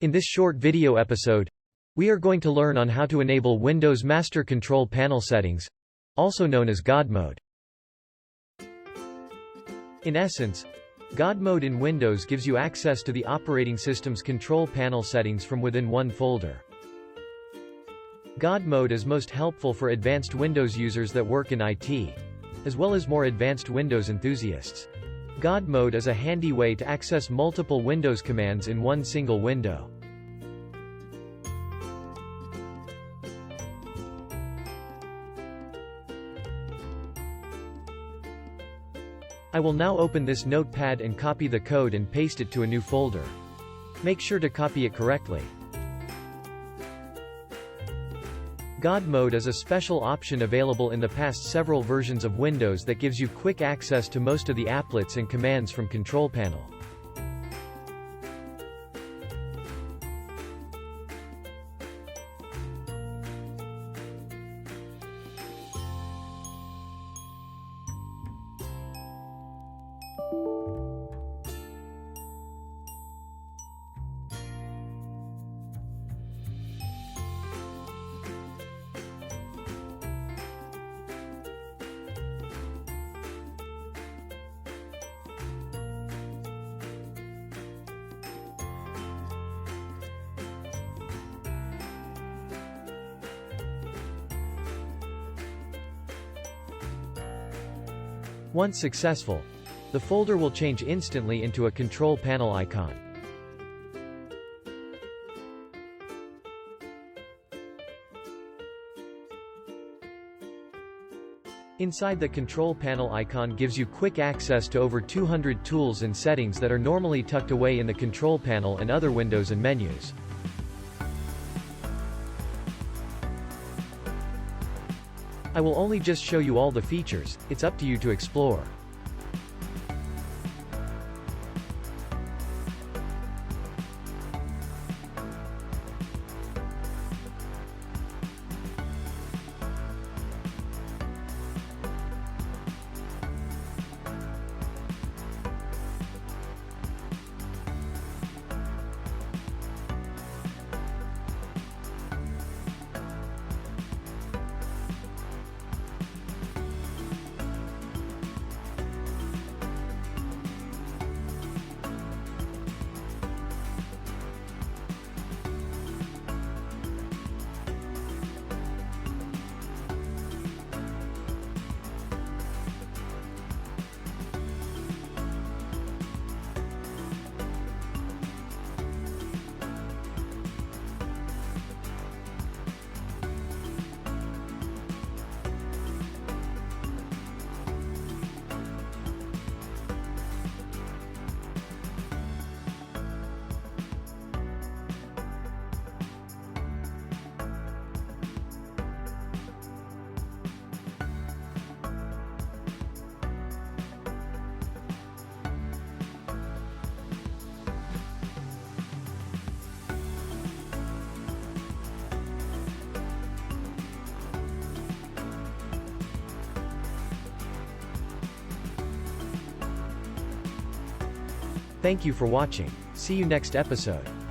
In this short video episode, we are going to learn on how to enable Windows Master Control Panel settings, also known as GodMode. In essence, GodMode in Windows gives you access to the operating system's control panel settings from within one folder. GodMode is most helpful for advanced Windows users that work in IT, as well as more advanced Windows enthusiasts. GodMode is a handy way to access multiple Windows commands in one single window. I will now open this notepad and copy the code and paste it to a new folder. Make sure to copy it correctly. GodMode is a special option available in the past several versions of Windows that gives you quick access to most of the applets and commands from Control Panel. Once successful, the folder will change instantly into a control panel icon. Inside, the control panel icon gives you quick access to over 200 tools and settings that are normally tucked away in the control panel and other windows and menus. I will only just show you all the features, it's up to you to explore. Thank you for watching. See you next episode.